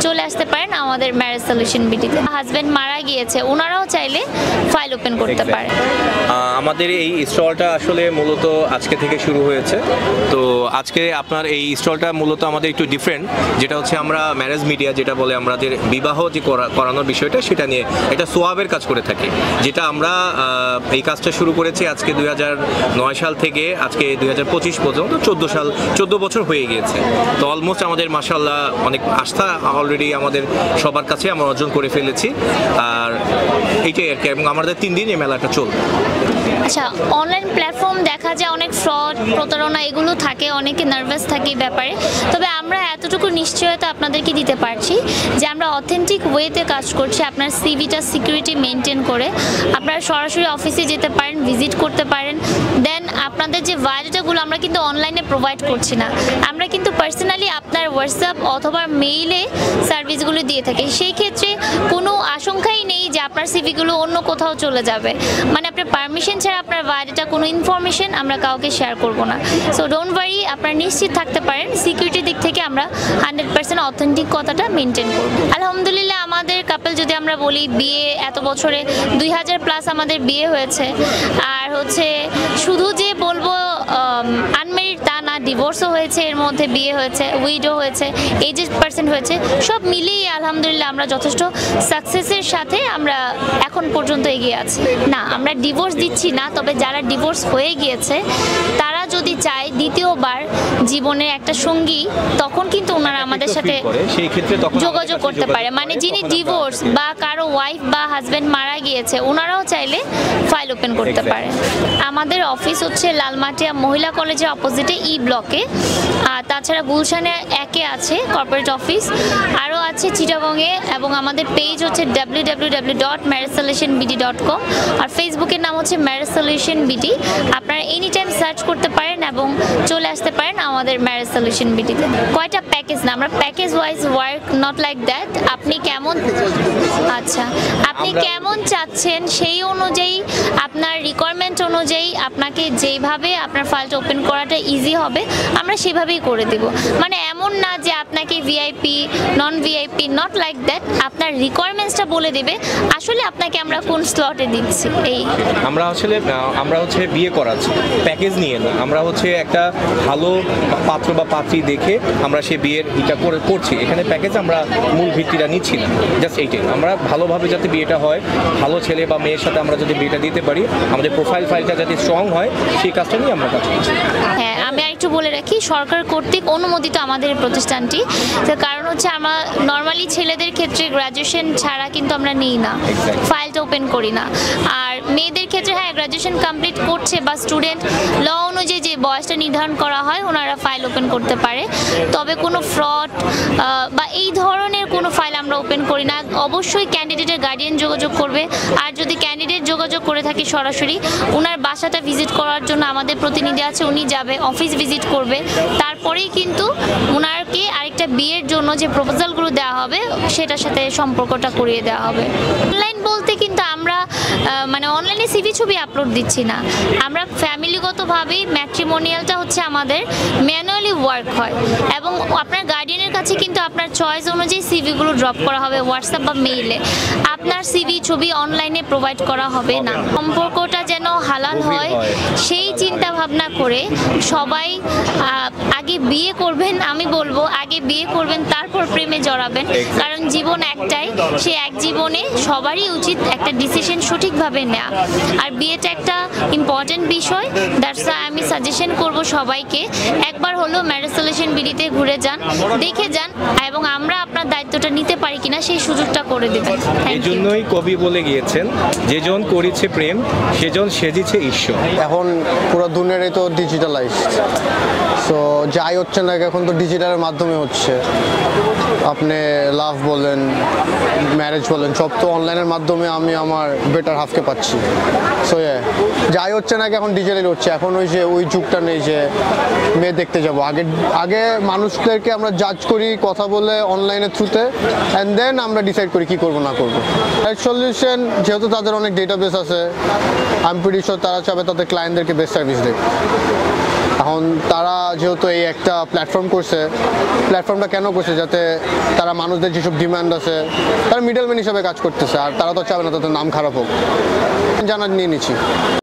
চলে আসতে পারেন আমাদের ম্যারেজ সলিউশন বিডিতে। হাজবেন্ড মারা গিয়েছে, ওনারাও চাইলে ফাইল ওপেন করতে পারে। আমাদের এই স্টলটা আসলে মূলত আজকে থেকে শুরু হয়েছে। তো আজকে আপনার এই স্টলটা মূলত আমাদের একটু ডিফারেন্ট, যেটা হচ্ছে আমরা ম্যারেজ মিডিয়া যেটা বলে আমাদের বিবাহ যে করানোর বিষয়টা, সেটা নিয়ে এটা সোয়াবের কাজ করে থাকি। যেটা আমরা এই কাজটা শুরু করেছি আজকে 2009 সাল থেকে আজকে 2025 পর্যন্ত 14 বছর হয়ে গিয়েছে। তো অলমোস্ট আমাদের মাশাআল্লাহ অনেক আস্থা অলরেডি আমাদের সবার কাছে আমরা অর্জন করে ফেলেছি। আর এইটাই আর কি, এবং আমাদের 3 দিন এই মেলাটা চলবে। আচ্ছা, অনলাইন প্ল্যাটফর্ম দেখা যায় অনেক ফ্রড, প্রতারণা এগুলো থাকে, অনেকে নার্ভাস থাকে ব্যাপারে। তবে আমরা এতটুকু নিশ্চয়তা আপনাদেরকে দিতে পারছি যে আমরা অথেন্টিক ওয়েতে কাজ করছি। আপনার সিভিটা সিকিউরিটি মেনটেন করে আপনারা সরাসরি অফিসে যেতে পারেন, ভিজিট করতে পারেন। দেন আপনাদের যে বায়োডাটাগুলো আমরা কিন্তু অনলাইনে প্রোভাইড করছি না, আমরা কিন্তু পার্সোনালি আপনার হোয়াটসঅ্যাপ অথবা মেইলে সার্ভিসগুলো দিয়ে থাকি। সেই ক্ষেত্রে কোনো আশঙ্কাই নেই যে আপনার সিভিগুলো অন্য কোথাও চলে যাবে। মানে আপনার পারমিশন ছাড়া আপনার বায়োডাটা কোনো ইনফরমেশন আমরা কাউকে শেয়ার করব না। সো ডোন্ট ওয়ারি, আপনারা নিশ্চিত থাকতে পারেন সিকিউরিটির দিক থেকে আমরা 100% অথেন্টিক কথাটা মেনটেন করব। আলহামদুলিল্লাহ, আমাদের কাপল যদি আমরা বলি, বিয়ে এত বছরে 2000+ আমাদের বিয়ে হয়েছে। আর হচ্ছে শুধু যে বলবো আনমেরিড তা না, ডিভোর্সও হয়েছে, এর মধ্যে বিয়ে হয়েছে, উইডো হয়েছে, এজেড পার্সন হয়েছে। সব মিলিয়ে আলহামদুলিল্লাহ আমরা যথেষ্ট সাকসেসের সাথে আমরা এখন পর্যন্ত এগিয়ে আছি। না, আমরা ডিভোর্স দিচ্ছি না, তবে যারা ডিভোর্স হয়ে গিয়েছে তারা যদি চায় দ্বিতীয়বার জীবনে একটা সঙ্গী, তখন কিন্তু ওনারা আমাদের সাথে যোগাযোগ করতে পারে। মানে যিনি ডিভোর্স বা কারো ওয়াইফ বা হাজব্যান্ড মারা গিয়েছে, ওনারাও চাইলে ফাইল ওপেন করতে পারে। আমাদের অফিস হচ্ছে লালমাটিয়া মহিলা কলেজের অপোজিটে ই ব্লকে। আর তাছাড়া গুলশানে 1-এ আছে কর্পোরেট অফিস, আরও আছে চিটাগংয়ে, এবং আমাদের পেজ হচ্ছে www.marriagesolutionbd.com। আর ফেসবুকের নাম হচ্ছে ম্যারেজ সলিউশন বিডি। আপনারা এনি টাইম সার্চ করতে পারেন এবং চলে আসতে পারেন আমাদের ম্যারেজ সলিউশন বিডিতে। কয়টা প্যাকেজ না, আমরা package wise work, not like that. আপনি কেমন চাচ্ছেন সেই অনুযায়ী, আপনার রিকোয়ারমেন্ট অনুযায়ী আপনাকে যেইভাবে আপনার ফাইলটা ওপেন করাটা ইজি হবে আমরা সেভাবেই করে দেব। মানে এমন না যে আপনাকে VIP, non VIP, not like that. আপনার রিকোয়ারমেন্টসটা বলে দেবে আসলে আপনাকে আমরা কোন স্লটে দিচ্ছি। এই আমরা হচ্ছে বিয়ে করাচ্ছি প্যাকেজ নিয়ে না, আমরা হচ্ছে একটা ভালো পাত্র বা পাত্রী দেখে আমরা সেই বিয়ের এটা করছি। এখানে প্যাকেজ আমরা মূল ভিত্তিটা নিচ্ছি না, জাস্ট এইটাই। আমরা ভালোভাবে যাতে বিয়েটা হয়, ভালো ছেলে বা মেয়ের সাথে আমরা যদি বিয়েটা দিতে পারি, আমাদের প্রোফাইল ফাইলটা যাতে স্ট্রং হয়, সেই কাজটা নিয়ে আমরা কাজ করছি। হ্যাঁ, আমি একটু বলে রাখি, সরকার কর্তৃক অনুমোদিত আমাদের এই প্রতিষ্ঠানটি। তার কারণ হচ্ছে আমরা নর্মালি ছেলেদের ক্ষেত্রে গ্র্যাজুয়েশন ছাড়া কিন্তু আমরা নিই না, ফাইলটা ওপেন করি না। আর মেয়েদের ক্ষেত্রে হ্যাঁ, গ্র্যাজুয়েশন কমপ্লিট করছে বা স্টুডেন্ট, ল অনুযায়ী যে বয়সটা নির্ধারণ করা হয় ওনারা ফাইল ওপেন করতে পারে। তবে কোনো ফ্রড বা এই ধরনের কোনো ফাইল আমরা ওপেন করি না। অবশ্যই ক্যান্ডিডেটের গার্ডিয়ান যোগাযোগ করবে। আর যদি ক্যান্ডিডেট যোগাযোগ করে থাকি সরাসরি, ওনার বাসাটা ভিজিট করার জন্য আমাদের প্রতিনিধি আছে, উনি যাবে, অফিস ভিজিট করবে। তারপরেই কিন্তু ওনারকে আরেকটা বিয়ের জন্য যে প্রপোজালগুলো দেওয়া হবে সেটার সাথে সম্পর্কটা করিয়ে দেওয়া হবে। অনলাইন বলতে কিন্তু আমরা মানে অনলাইনে সিভি ছবি আপলোড দিচ্ছি না, আমরা ফ্যামিলিগতভাবেই ম্যাট্রিমোনিয়ালটা হচ্ছে আমাদের ম্যানুয়ালি ওয়ার্ক হয়, এবং আপনার গার্ডিয়ানের কাছে কিন্তু আপনার চয়েস অনুযায়ী সিভিগুলো ড্রপ করা হবে হোয়াটসঅ্যাপ বা মেইলে। আপনার সিভি ছবি অনলাইনে প্রোভাইড করা হবে না। সম্পর্কটা যেন হালাল হয় সেই চিন্তা ভাবনা করে সবাই আগে বিয়ে করবেন। আমি বলবো আগে বিয়ে করবেন, তারপর প্রেমে জড়াবেন, কারণ জীবন একটাই। সে এক জীবনে সবারই উচিত একটা ডিসিশন সঠিকভাবে নেওয়া। আর বিয়েটা একটা ইম্পর্টেন্ট বিষয়, দ্যাটস ওয়াই আমি সাজেশন করব সবাইকে একবার হলো ম্যারেজ সলিউশন বিডিতে ঘুরে যান, দেখে যান, এবং আমরা আপনার দায়িত্বটা নিতে পারি কিনা সেই সুযোগটা করে দেবেন। এই জন্যই কবি বলে গিয়েছেন, যেজন করেছে প্রেম সেজন সেজিছে ঈশ্বর। এখন পুরো দুনিয়াটাই তো ডিজিটালাইজড, সো যাই হচ্ছে না এখন তো ডিজিটালের মাধ্যমে হচ্ছে। আপনি লাভ বলেন, ম্যারেজ বলেন, সব তো অনলাইনের মাধ্যমে আমি আমার বেটার হাফকে পাচ্ছি। সো যাই হচ্ছে না এখন ডিজিটাল হচ্ছে। এখন ওই যুগটা নেই যে মেয়ে দেখতে যাব। আগে মানুষদেরকে আমরা জাজ করি কথা বলে অনলাইনের থ্রুতে, অ্যান্ড দেন আমরা ডিসাইড করি কি করব না করব। সলিউশন যেহেতু তাদের অনেক ডেটাবেস আছে, আমি প্রিটি শিওর তারা চাবে তাদের ক্লায়েন্টদেরকে বেস্ট সার্ভিস দেয়। এখন তারা যেহেতু এই একটা প্ল্যাটফর্ম করছে, প্ল্যাটফর্মটা কেন করছে? যাতে তারা মানুষদের যেসব ডিমান্ড আছে, তারা মিডলম্যান হিসাবে কাজ করতেছে, আর তারা তো চাবে না তাদের নাম খারাপ হোক, জানা নিয়ে নিচ্ছি।